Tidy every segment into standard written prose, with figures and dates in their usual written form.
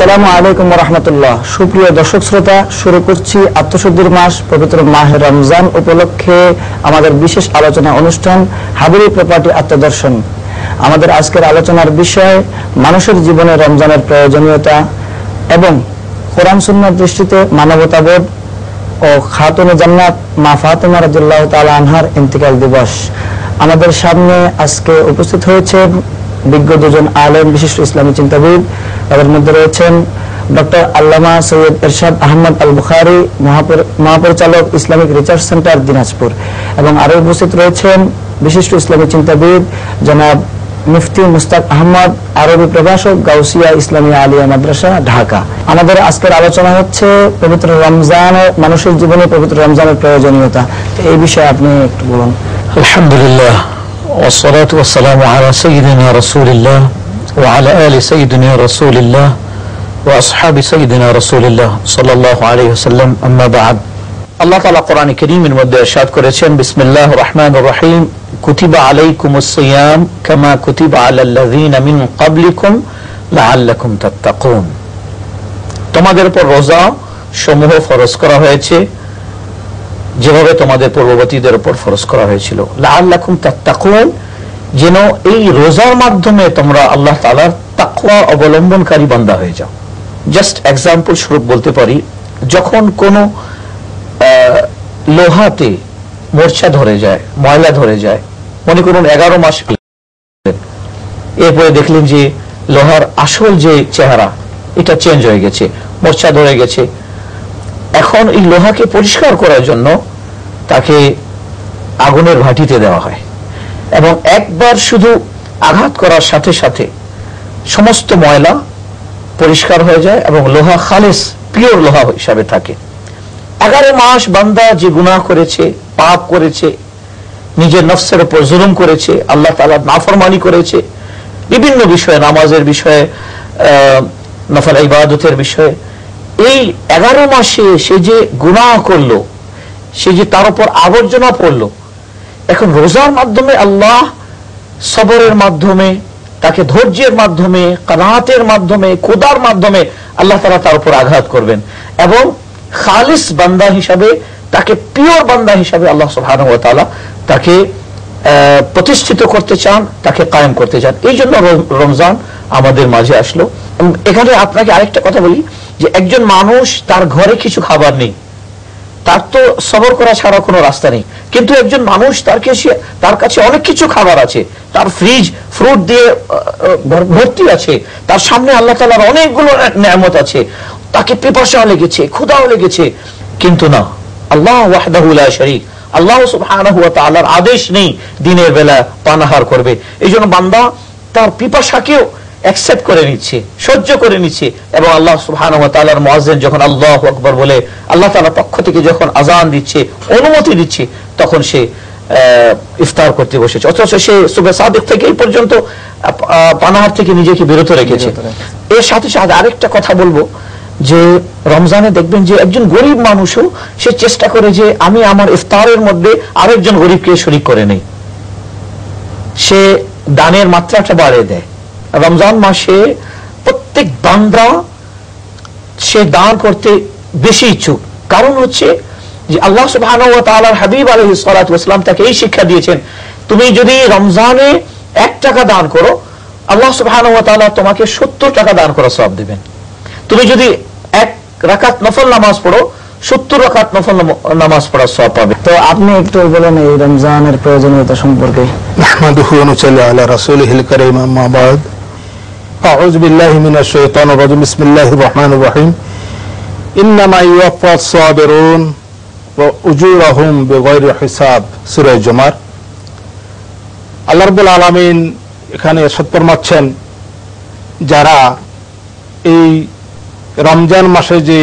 আসসালামু আলাইকুম ওয়া রাহমাতুল্লাহ। সুপ্রিয় দর্শক শ্রোতা, শুরু করছি আত্মশুদ্ধির মাস পবিত্র মাহে রমজান উপলক্ষে আমাদের বিশেষ আলোচনা অনুষ্ঠান হাবিবি প্রপার্টি আত্মদর্শন। আমাদের আজকের আলোচনার বিষয় মানুষের জীবনে রমজানের প্রয়োজনীয়তা এবং কোরআন সুন্নাহর দৃষ্টিতে মানবতাবোধ ও খাতুনে জান্নাত মা ফাতেমা রাদিয়াল্লাহু তাআলা আনহার ইন্তিকাল দিবস। আমাদের সামনে আজকে উপস্থিত হয়েছেন বিজ্ঞ দুজন আলেম, বিশিষ্ট ইসলামী চিন্তাবিদ। তাদের মধ্যে রয়েছেন ডক্টর আল্লামা সৈয়দ এরশাদ আহমদ আল বুখারী, মহাপরিচালক ইসলামিক রিসার্চ সেন্টার দিনাজপুর, এবং আরো উপস্থিত রয়েছেন বিশিষ্ট ইসলামী চিন্তাবিদ জনাব মুফতি মুস্তাক আহমদ, আরবি প্রভাষক, গাউসিয়া ইসলামিয়া আলিয়া মাদ্রাসা, ঢাকা। আমাদের আজকের আলোচনা হচ্ছে পবিত্র রমজান, মানুষের জীবনে পবিত্র রমজানের প্রয়োজনীয়তা। এই বিষয়ে আপনি একটু বলুন। আলহামদুলিল্লাহ, ওয়াসসালাতু ওয়াসসালামু আলা সাইয়্যিদিনা রাসূলিল্লাহ ওয়া আলা আলি সাইয়্যিদিনা রাসূলিল্লাহ ওয়া আসহাবি সাইয়্যিদিনা রাসূলিল্লাহ সাল্লাল্লাহু আলাইহি ওয়াসাল্লাম। আম্মা বা'দ। আল্লাহ তাআলা কোরআনে কারীমের মধ্যে ইরশাদ করেছেন, বিসমিল্লাহির রহমানির রহিম, কুতিবা আলাইকুমুস সিয়াম কামা কুতিবা আলাল্লাযিনা মিন ক্বাবলিকুম লাআল্লাকুম তাত্তাকুন। তোমাদের উপর রোজা সমূহ ফরজ করা হয়েছে যেভাবে তোমাদের পূর্ববর্তীদের উপর ফরজ করা হয়েছিল। লাআল্লাকুম তাত্তাকুন, যেন এই রোজার মাধ্যমে তোমরা আল্লাহ তাআলার তাকওয়া অবলম্বনকারী বান্দা হয়ে যাও। জাস্ট এক্সাম্পল স্বরূপ বলতে পারি, যখন কোন লোহাতে মরচা ধরে যায়, ময়লা ধরে যায়, মনে করুন 11 মাস, এরপরে দেখলেন যে লোহার আসল যে চেহারা এটা চেঞ্জ হয়ে গেছে, মরচা ধরে গেছে। এখন এই লোহাকে পরিষ্কার করার জন্য তাকে আগুনের ভাটিতে দেওয়া হয় এবং একবার শুধু আঘাত করার সাথে সাথে সমস্ত ময়লা পরিষ্কার হয়ে যায় এবং লোহা খালেস, পিওর লোহা হিসাবে থাকে। 11 মাস বান্দা যে গুনাহ করেছে, পাপ করেছে, নিজের নফসের উপর জুলুম করেছে, আল্লাহ তাআলার নাফরমানি করেছে, বিভিন্ন বিষয়ে, নামাজের বিষয়ে, নফল ইবাদতের বিষয়ে, এই 11 মাসে সে যে গুনাহ করলো, সে যে তার উপর আবর্জনা পড়লো, এখন রোজার মাধ্যমে আল্লাহ সবরের মাধ্যমে, তাকে ধৈর্যের মাধ্যমে, কানাতের মাধ্যমে, খোদার মাধ্যমে আল্লাহ তাআলা তার উপর আঘাত করবেন এবং খালিস বান্দা হিসাবে, তাকে পিওর বান্দা হিসাবে আল্লাহ সুবহানাহু ওয়া তাআলা তাকে প্রতিষ্ঠিত করতে চান, তাকে কায়েম করতে চান। এই জন্য রমজান আমাদের মাঝে আসলো। এখানে আপনাকে আরেকটা কথা বলি যে একজন মানুষ, তার ঘরে কিছু খাবার নেই, তার তো সবর করা ছাড়া কোনো রাস্তা নেই, কিন্তু একজন মানুষ তার কাছে অনেক কিছু খাবার আছে, তার ফ্রিজ ফ্রুট দিয়ে ভর্তি আছে, তার সামনে আল্লাহ তাআলার অনেকগুলো নেয়ামত আছে, তাকে পিপাসাও লেগেছে, ক্ষুধাও লেগেছে, কিন্তু না, আল্লাহ ওয়াহদাহু লা শারীক, আল্লাহ সুবহানাহু ওয়া তাআলার আদেশ নেই দিনের বেলা পানাহার করবে। এই জন্য বান্দা তার পিপাসাকেও অ্যাকসেপ্ট করে নিচ্ছে, সহ্য করে নিচ্ছে, এবং আল্লাহ সুবহানাহু ওয়া তাআলার মুয়াজ্জিন যখন আল্লাহু আকবার বলে, আল্লাহ তাআলার পক্ষ থেকে যখন আযান দিচ্ছে, অনুমতি দিচ্ছে, তখন সে ইফতার করতে বসেছে, অথচ সে সুবহ সাদিক থেকে এই পর্যন্ত পানাহার থেকে নিজেকে বিরত রেখেছে। এর সাথে সাথে আরেকটা কথা বলবো যে রমজানে দেখবেন যে একজন গরিব মানুষও সে চেষ্টা করে যে আমি আমার ইফতারের মধ্যে আরেকজন গরিবকে শরীক করে নেই, সে দানের মাত্রাটা বাড়িয়ে দেয়। রমজান মাসে প্রত্যেক বান্দা সে দান করতে বেশি ইচ্ছুক, কারণ হচ্ছে যে আল্লাহ সুবহানাহু ওয়া তাআলার হাবিব আলাইহিস সালাতু ওয়াস সালাম তাকে এই শিক্ষা দিয়েছেন, তুমি যদি রমজানে 1 টাকা দান করো, আল্লাহ সুবহানাহু ওয়া তাআলা তোমাকে 70 টাকা দান করার সওয়াব দিবেন। তুমি যদি 1 রাকাত নফল নামাজ পড়ো, 70 রাকাত নফল নামাজ পড়ার সওয়াব পাবে। তো আপনি একটু বলেন এই রমজানের প্রয়োজনীয়তা সম্পর্কে। নাহমাদুহু ওয়া নুসাল্লি আলা রাসূলিহিল কারীম, আম্মা বা'দ। আউযু বিল্লাহি মিনাশ শাইতানির রাজীম, বিসমিল্লাহির রহমানির রহিম। ইন্নামা ইউওয়াফাস সাবিরুন ওয়া উজুরুহুম বিগাইরি হিসাব, সূরা জুমার। আল্লাহ রাব্বুল আলামিন এখানে ইরশাদ ফরমাচ্ছেন, যারা এই রমজান মাসে যে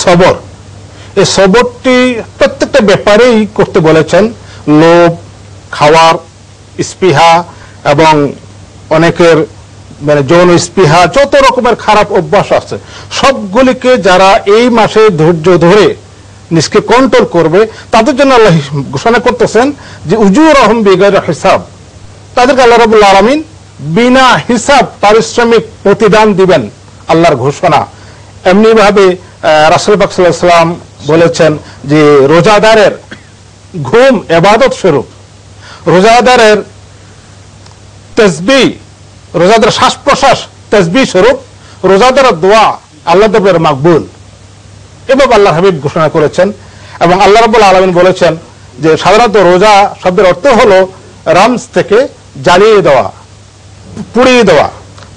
সবর, এই সবরটি প্রত্যেকটা ব্যাপারেই করতে বলেছেন। লোভ, খাওয়ার স্পৃহা এবং অনেকের যৌন স্পৃহা, যত রকমের খারাপ অভ্যাস আছে সবগুলিকে যারা এই মাসে ধৈর্য ধরে নিজকে কন্ট্রোল করবে, তাদের জন্য আল্লাহ ঘোষণা করতেছেন যে উজুরুহুম বিগাইরি হিসাব, তাদেরকে আল্লাহ রাব্বুল আলামিন বিনা হিসাব পারিশ্রমিক প্রতিদান দিবেন। আল্লাহর ঘোষণা। এমনি ভাবে রাসূল পাক সাল্লাল্লাহু আলাইহি ওয়াসাল্লাম বলেছেন যে রোজাদারের ঘুম ইবাদত স্বরূপ, রোজাদারের তাসবিহ, রোজাদারের শ্বাস প্রশ্বাস তাসবিহ স্বরূপ, রোজাদারের দোয়া আল্লাহ তাআলার মাকবুল, এভাবে আল্লাহ হাবিব ঘোষণা করেছেন। এবং আল্লাহ রাব্বুল আলামিন বলেছেন যে সাধারণত রোজা শব্দের অর্থ হলো রামস থেকে জ্বালিয়ে দেওয়া, পুড়িয়ে দেওয়া।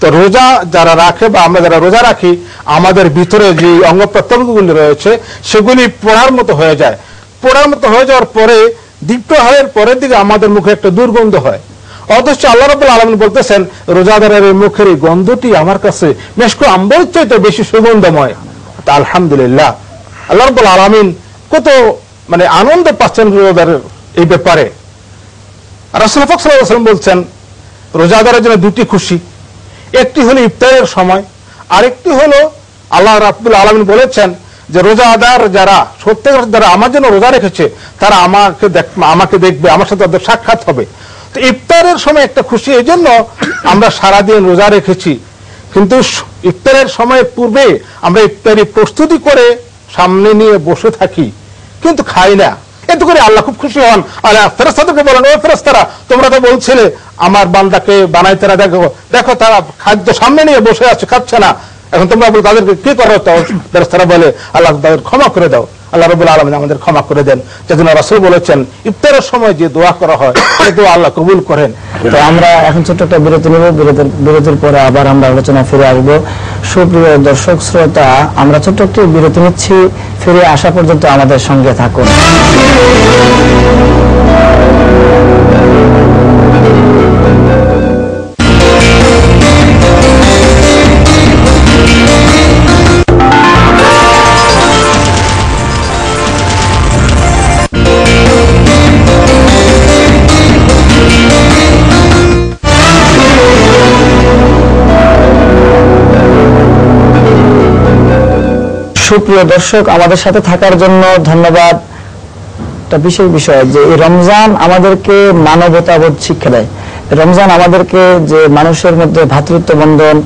তো রোজা যারা রাখে বা আমরা যারা রোজা রাখি, আমাদের ভিতরে যে অঙ্গ প্রত্যঙ্গগুলি রয়েছে সেগুলি পোড়ার মতো হয়ে যায়। পোড়ার মতো হয়ে যাওয়ার পরে দীপ্রহরের পরের দিকে আমাদের মুখে একটা দুর্গন্ধ হয়। অথচ আল্লাহ রাব্বুল আলামিন বলতেছেন রোজাদারের মুখের এই গন্ধটি আমার কাছে মেশক আম্বরের চাইতে বেশি সুগন্ধময়। তা আলহামদুলিল্লাহ, আল্লাহ রাব্বুল আলামিন কত আনন্দ পাচ্ছেন রোজাদারের এই ব্যাপারে। রাসূল পাক সাল্লাল্লাহু আলাইহি ওয়াসাল্লাম বলছেন রোজাদারের জন্য দুটি খুশি, একটি হলো ইফতারের সময়, আরেকটি হলো আল্লাহ রাব্বুল আলামিন বলেছেন যে রোজাদার যারা সত্যিকার যারা আমার জন্য রোজা রেখেছে তারা আমাকে দেখবে, আমার সাথে তাদের সাক্ষাৎ হবে। তো ইফতারের সময় একটা খুশি, এই জন্য আমরা সারাদিন রোজা রেখেছি, কিন্তু ইফতারের সময়ের পূর্বে আমরা ইফতারি প্রস্তুতি করে সামনে নিয়ে বসে থাকি কিন্তু খাই না। এত করে আল্লাহ খুব খুশি হন। আল্লাহ ফেরেশতাদেরকে বলেন, ও ফেরেশতারা তোমরা তো বলছিলে আমার বান্দাকে বানাইতে না, দেখো দেখো তারা খাদ্য সামনে নিয়ে বসে আছে, খাচ্ছে না, এখন তোমরা বলো তাদেরকে কি করো? ফেরেশতারা বলে আল্লাহ তাদের ক্ষমা করে দাও। আল্লাহ রাব্বুল আলামিন আমাদের ক্ষমা করে দেন। যেদিন রাসূল বলেছেন ইফতারের সময় যে দোয়া করা হয় সেই দোয়া আল্লাহ কবুল করেন। তো আমরা এখন ছোট্ট একটা বিরতি নেব, বিরতির পরে আবার আমরা আলোচনা ফিরে আসবো। সুপ্রিয় দর্শক শ্রোতা, আমরা ছোট্ট একটি বিরতি নিচ্ছি, ফিরে আসা পর্যন্ত আমাদের সঙ্গে থাকুন। সুপ্রিয় দর্শক, আমাদের সাথে থাকার জন্য ধন্যবাদ। একটা বিশেষ বিষয় যে এই রমজান আমাদেরকে মানবতাবোধ শিক্ষা দেয়। রমজান আমাদেরকে যে মানুষের মধ্যে ভ্রাতৃত্ব বন্ধন,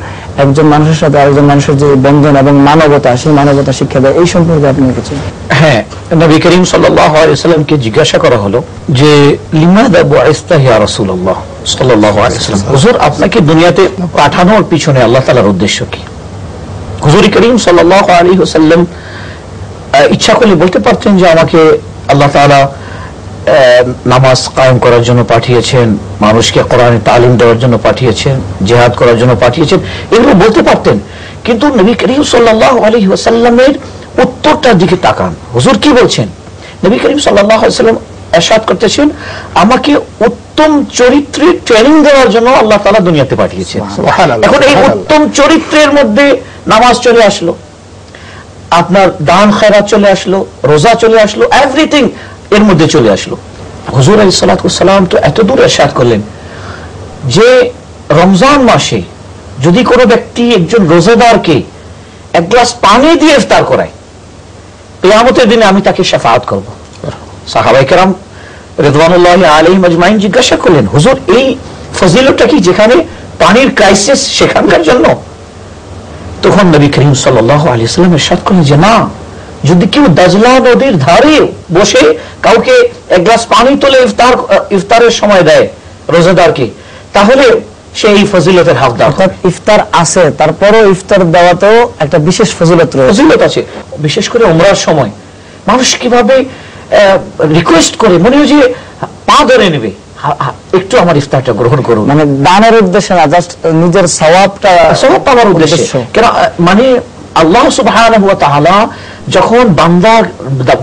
একজন মানুষের সাথে আরেকজন মানুষের যে বন্ধন এবং মানবতা, সেই মানবতা শিক্ষা দেয়। এই সম্পর্কে আপনি কিছু? হ্যাঁ, নবী করিম সাল্লাল্লাহু আলাইহি ওয়াসাল্লামকে জিজ্ঞাসা করা হলো যে লিমাযা বুইসতা ইয়া রাসূলুল্লাহ সাল্লাল্লাহু আলাইহি ওয়াসাল্লাম, হুজুর আপনাকে দুনিয়াতে পাঠানোর পিছনে আল্লাহ তাআলার উদ্দেশ্য কি? হুজুর করিম সাল্লাল্লাহু আলাইহি ওয়াসাল্লাম ইচ্ছা করলে বলতে পারতেন যে আমাকে আল্লাহ তাআলা নামাজ কায়েম করার জন্য পাঠিয়েছেন, মানুষকে কোরআনের তালিম দেওয়ার জন্য পাঠিয়েছেন, জিহাদ করার জন্য পাঠিয়েছেন, এগুলো বলতে পারতেন। কিন্তু নবী করিম সাল্লাল্লাহু আলাইহি ওয়াসাল্লামের উত্তরটার দিকে তাকান। হুজুর কি বলছেন? নবী করিম সাল্লাল্লাহু আলাইহি ওয়াসাল্লাম ইরশাদ করতেছেন আমাকে উত্তম চরিত্রের ট্রেনিং দেওয়ার জন্য আল্লাহ তাআলা দুনিয়াতে পাঠিয়েছেন। এখন এই উত্তম চরিত্রের মধ্যে নামাজ চলে আসলো, আপনার দান খেরাত চলে আসলো, রোজা চলে আসলো, এভরিথিং এর মধ্যে চলে আসলো। হুজুর আলাইহিস সালাতু ওয়াস সালাম তো এত দূর ইরশাদ করলেন যে রমজান মাসে যদি কোনো ব্যক্তি একজন রোজাদারকে এক গ্লাস পানি দিয়ে ইফতার করায়, কিয়ামতের দিনে আমি তাকে শাফাআত করব। সাহাবায়ে কেরাম রিদওয়ানুল্লাহি আলাইহিম আজমাইন জিজ্ঞাসা করলেন, হুজুর এই ফজিলতটা কি যেখানে পানির ক্রাইসিস সেখানকার জন্য? তখন নবী করিম সাল্লাল্লাহু আলাইহি ওয়াসাল্লাম ইরশাদ করলেন যে না, যদি কেউ দাজলা নদীর ধারে বসে কাউকে এক গ্লাস পানি তুলে ইফতারের সময় দেয় রোজাদারকে, তাহলে সেই ফজিলতের হকদার। অর্থাৎ ইফতার আছে, তারপরও ইফতার দেওয়াতেও একটা বিশেষ ফজিলত আছে। বিশেষ করে উমরার সময় মানুষ কিভাবে রিকোয়েস্ট করে, মনে হয় যে পা ধরে নেবে, একটু আমার ইফতারটা গ্রহণ করুন, মানে দানের উদ্দেশ্যে না, জাস্ট নিজের সওয়াব পাওয়ার উদ্দেশ্য। কেন মানে আল্লাহ সুবহানাহু ওয়া তাআলা যখন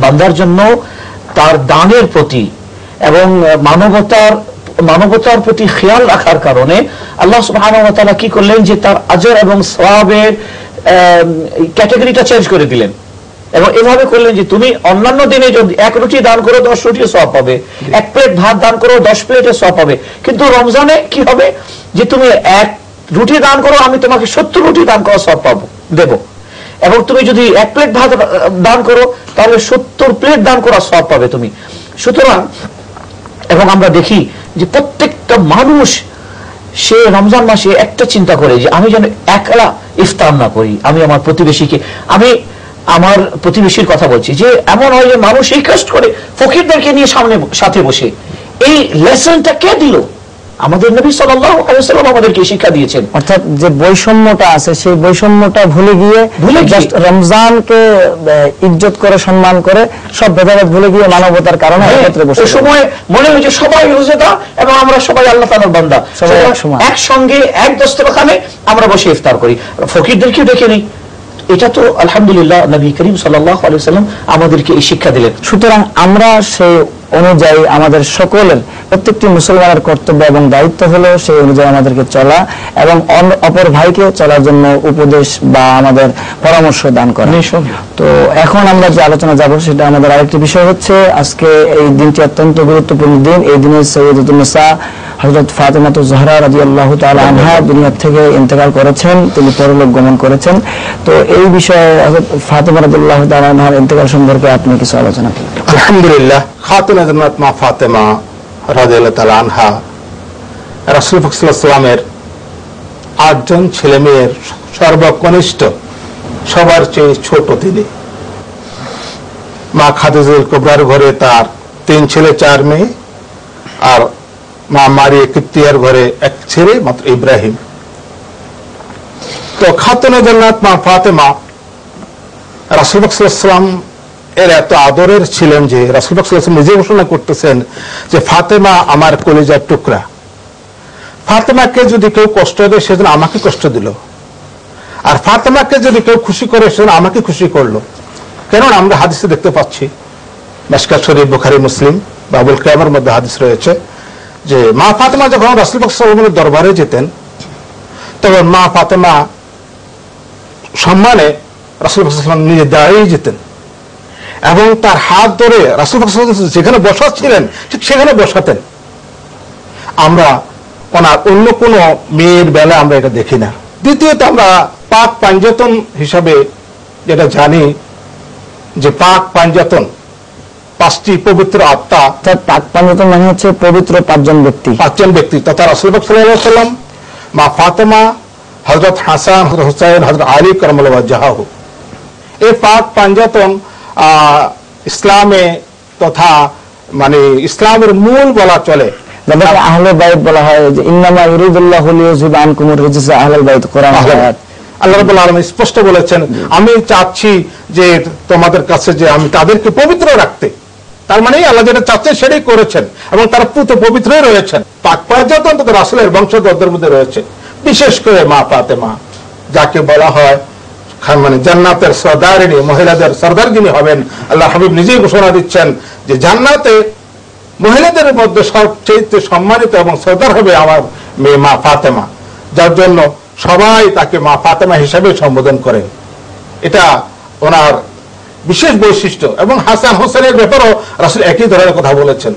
বান্দার জন্য তার দানের প্রতি এবং মানবতার প্রতি খেয়াল রাখার কারণে আল্লাহ সুবহানাহু ওয়া তাআলা কি করলেন যে তার আজর এবং সওয়াবের ক্যাটাগরিটা চেঞ্জ করে দিলেন। এবং এভাবে করলেন যে তুমি অন্যান্য দিনে যদি এক রুটি দান করো 10 রুটি সওয়াব পাবে, এক প্লেট ভাত দান করো 10 প্লেটের সওয়াব পাবে। কিন্তু রমজানে কি হবে যে তুমি এক রুটি দান করো, আমি তোমাকে 70 রুটি দান করার সওয়াব পাবো দেব। এবং তুমি যদি এক প্লেট ভাত দান করো তাহলে 70 প্লেট দান করার সওয়াব পাবে তুমি। সুতরাং এবং আমরা দেখি যে প্রত্যেকটা মানুষ সে রমজান মাসে একটা চিন্তা করে যে আমি যেন একলা ইফতার না করি, আমি আমার প্রতিবেশীকে, আমি আমার প্রতিবেশীর কথা বলছি, যে এমন হয় যে মানুষ এই কষ্ট করে ফকিরদেরকে নিয়ে সাথে বসে। এই লেসনটা কে দিল? আমাদের নবী সাল্লাল্লাহু আলাইহি ওয়াসাল্লাম আমাদেরকে শিক্ষা দিয়েছেন। অর্থাৎ যে বৈষম্যটা আছে সেই বৈষম্যটা ভুলে গিয়ে রমজানকে ইজ্জত করে সম্মান করে সব ভেদাভেদ ভুলে গিয়ে মানবতার কারণে একত্রে বসে। ওই সময় মনে হয়েছে সবাই রোজাদার এবং আমরা সবাই আল্লাহ তাআলার বান্দা, সবাই একসঙ্গে এক দস্তরখানে আমরা বসে ইফতার করি, ফকিরদেরকে ডেকে নেই। এটা তো আলহামদুলিল্লাহ নবী করিম সাল্লাল্লাহু আলাইহি ওয়াসাল্লাম আমাদেরকে এই শিক্ষা দিলেন। সুতরাং আমরা সেই অনুযায়ী আমাদের সকলের প্রত্যেকটি মুসলমানের কর্তব্য এবং দায়িত্ব হলো সেই অনুযায়ী আমাদেরকে চলা এবং অপর ভাইকে চলার জন্য উপদেশ বা আমাদের পরামর্শ দান করা। তো এখন আমরা যে আলোচনা যাব সেটা আমাদের আরেকটি বিষয় হচ্ছে, আজকে এই দিনটি অত্যন্ত গুরুত্বপূর্ণ দিন। এই দিনে সাইয়্যিদাতুন নিসা হযরত ফাতেমাতুজ জাহরা রাদিয়াল্লাহু তাআলা আনহা দুনিয়া থেকে ইন্তেকাল করেছেন, তিনি পরলোক গমন করেছেন। তো এই বিষয়ে হযরত ফাতেমা রাদিয়াল্লাহু তাআলা আনহার ইন্তেকাল সম্পর্কে আপনি কিছু আলোচনা করুন। আলহামদুলিল্লাহ, খাতুনে জান্নাত মা ফাতেমা রাদিয়াল্লাহু তাআলা আনহা রাসূল পাক সাল্লাল্লাহু আলাইহি ওয়াসাল্লামের 8 জন ছেলে মেয়ের সর্বকনিষ্ঠ, সবার চেয়ে ছোট তিনি। মা খাদিজাতুল কুবরার ঘরে তার 3 ছেলে 4 মেয়ে, আর মা মারিয়া কিপ্তিয়ার ঘরে 1 ছেলে মাত্র ইব্রাহিম। তো খাতুনে জান্নাত মা ফাতেমা রাসূল পাক সাল্লাল্লাহু আলাইহি ওয়াসাল্লাম এর এত আদরের ছিলেন যে রাসূল পাক সাল্লাল্লাহু আলাইহি ওয়াসাল্লাম নিজে ঘোষণা করতেছেন যে ফাতেমা আমার কলিজার টুকরা। ফাতেমাকে যদি কেউ কষ্ট দেয় সেজন্য আমাকে কষ্ট দিল, আর ফাতেমাকে যদি কেউ খুশি করে সেজন্য আমাকে খুশি করলো। কেননা আমরা হাদিসে দেখতে পাচ্ছি, মিশকাত শরীফ, বুখারী, মুসলিম, বাবুল কায়ামের মধ্যে হাদিস রয়েছে যে মা ফাতেমা যখন রাসূল পাক সাল্লাল্লাহু আলাইহি ওয়াসাল্লামের দরবারে যেতেন তখন মা ফাতেমা সম্মানে রাসূল পাক সাল্লাল্লাহু আলাইহি ওয়াসাল্লাম নিজে দাঁড়িয়ে যেতেন এবং তার হাত ধরে রাসূল পাক সাল্লাল্লাহু আলাইহি ওয়াসাল্লাম যেখানে বসাচ্ছিলেন ঠিক সেখানে বসাতেন। আমরা ওনার অন্য কোনো মেয়ের বেলা আমরা এটা দেখি না। দ্বিতীয়ত আমরা পাক পাঞ্জাতন হিসাবে যেটা জানি যে পাক পাঞ্জাতন 5টি পবিত্র আত্মা, অর্থাৎ পাক পাঞ্জাতন মানে হচ্ছে পবিত্র 5 জন ব্যক্তি, 5 জন ব্যক্তি তথা রাসূল পাক সাল্লাল্লাহু আলাইহি ওয়াসাল্লাম, মা ফাতেমা, হযরত হাসান, হযরত হুসাইন, হযরত আলী কারামাল্লাহু ওয়াজহাহু। এই পাক পাঞ্জাতন ইসলামে তথা মানে ইসলামের মূল বলা চলে, যাদেরকে আহলে বাইত বলা হয়, যে ইন্নামা ইউরিদুল্লাহু লিইউযহিবা আনকুমুর রিজসা আহলাল বাইত। কোরআন আয়াত আল্লাহ রাব্বুল আলামিন স্পষ্ট বলেছেন, আমি চাচ্ছি যে তোমাদের কাছে যে আমি তাদেরকে পবিত্র রাখতে। তার মানে আল্লাহ যেটা চাচ্ছেন সেটাই করেছেন এবং তারা পুত পবিত্রই রয়েছেন। পাক পাঞ্জাতন তো রাসূলের বংশধরদের মধ্যে রয়েছে, বিশেষ করে মা ফাতেমা যাকে বলা হয় মানে জান্নাতের সরদারিনী, মহিলাদের সরদার যিনি হবেন। আল্লাহ হাবিব নিজেই ঘোষণা দিচ্ছেন যে জান্নাতে মহিলাদের মধ্যে সবচেয়ে সম্মানিত এবং সরদার হবে আমার মেয়ে মা ফাতেমা, যার জন্য সবাই তাকে মা ফাতেমা হিসাবে সম্বোধন করে। এটা ওনার বিশেষ বৈশিষ্ট্য। এবং হাসান হোসেনের ব্যাপারেও রাসূল একই ধরনের কথা বলেছেন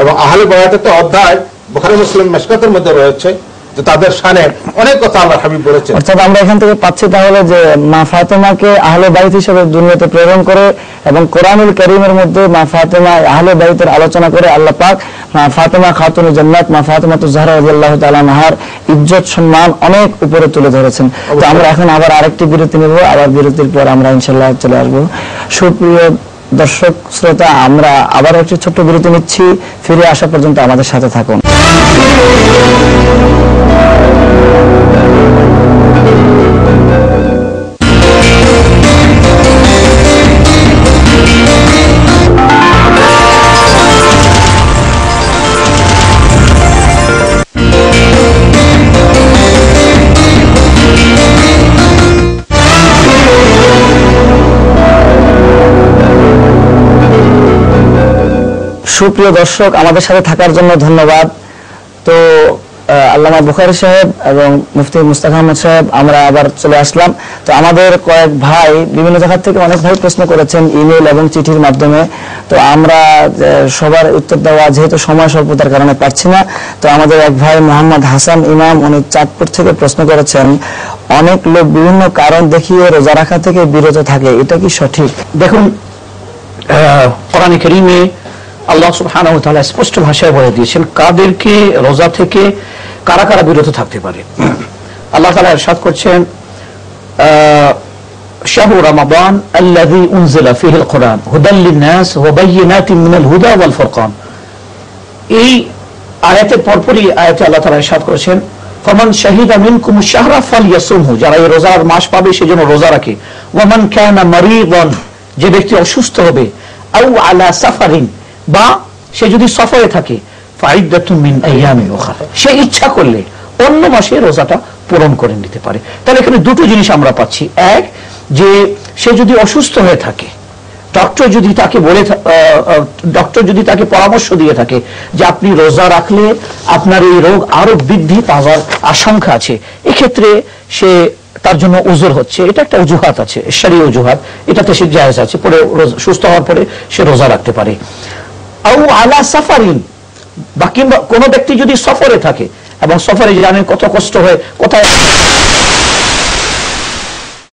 এবং আহলে বায়াতের একটা অধ্যায় বুখারী, মুসলিম, মিশকাতের মধ্যে রয়েছে যে তাদের শানে অনেক কথা আল্লাহ হাবিব বলেছেন। অর্থাৎ আমরা এখান থেকে পাচ্ছি তাহলে যে মা ফাতেমাকে আহলে বাইত হিসেবে দুনিয়াতে প্রেরণ করে এবং কোরআনুল কারীমের মধ্যে মা ফাতেমা আহলে বাইতের আলোচনা করে আল্লাহ পাক মা ফাতেমা খাতুনে জান্নাত, মা ফাতেমাতুজ জাহরা রাদিয়াল্লাহু তাআলা আনহার ইজ্জত সম্মান অনেক উপরে তুলে ধরেছেন। তো আমরা এখন আবার আরেকটি বিরতি নেব, আবার বিরতির পর আমরা ইনশাআল্লাহ চলে আসব। সুপ্রিয় দর্শক শ্রোতা, আমরা আবার একটি ছোট্ট বিরতি নিচ্ছি, ফিরে আসা পর্যন্ত আমাদের সাথে থাকুন। সুপ্রিয় দর্শক, আমাদের সাথে থাকার জন্য ধন্যবাদ। তো আল্লামা বুখারী সাহেব এবং মুফতি মুস্তাক আহমদ সাহেব, আমরা আবার চলে আসলাম। তো আমাদের কয়েক ভাই বিভিন্ন জায়গা থেকে অনেক ভাই প্রশ্ন করেছেন ইমেল এবং চিঠির মাধ্যমে। তো আমরা সবার উত্তর দেওয়া যেহেতু সময় স্বল্পতার কারণে পারছি না। তো আমাদের এক ভাই মোহাম্মদ হাসান ইমাম, উনি চাঁদপুর থেকে প্রশ্ন করেছেন, অনেক লোক বিভিন্ন কারণ দেখিয়ে রোজা রাখা থেকে বিরত থাকে, এটা কি সঠিক? দেখুন, কোরআন কারীমে আল্লাহ সুবহানাহু ওয়া তাআলা স্পষ্ট ভাষায় বলে দিয়েছেন কাদেরকে রোজা থেকে কারা কারা বিরত থাকতে পারে? আল্লাহ তাআলা ইরশাদ করছেন, শাহরু রমাদান আল্লাযী উনজিলা ফীহিল কুরআন হুদাল লিন-নাস ওয়া বায়িনাতিন মিনাল হুদা ওয়াল ফুরকান। এই আয়াতের পরপরই আয়াতে আল্লাহ তাআলা ইরশাদ করেছেন, ফামান শাহিদা মিনকুমুশ শাহরা ফালইয়াসুমহু, যারা এই রোজার মাস পাবে সেজন্য রোজা রাখে। ওয়া মান কানা মারিদান, যে ব্যক্তি অসুস্থ হবে, আও আলা সাফারিন, বা সে যদি সফরে থাকে, ফাইদাতুম মিন আইয়ামিন উখরা, সে ইচ্ছা করলে অন্য মাসে রোজাটা পূরণ করে নিতে পারে। তাহলে এখানে দুটো জিনিস আমরা পাচ্ছি। এক, যে সে যদি অসুস্থ হয়ে থাকে, ডক্টর যদি তাকে পরামর্শ দিয়ে থাকে যে আপনি রোজা রাখলে আপনার এই রোগ আরো বৃদ্ধি পাওয়ার আশঙ্কা আছে, এক্ষেত্রে সে তার জন্য উযর হচ্ছে, এটা একটা অজুহাত আছে, শরীয়ী অজুহাত, এটাতে সে জায়েজ আছে, পরে সুস্থ হওয়ার পরে সে রোজা রাখতে পারে। আও আলা সাফারিন, বা কিংবা কোনো ব্যক্তি যদি সফরে থাকে, এবং সফরে জানেন কত কষ্ট হয়, কোথায়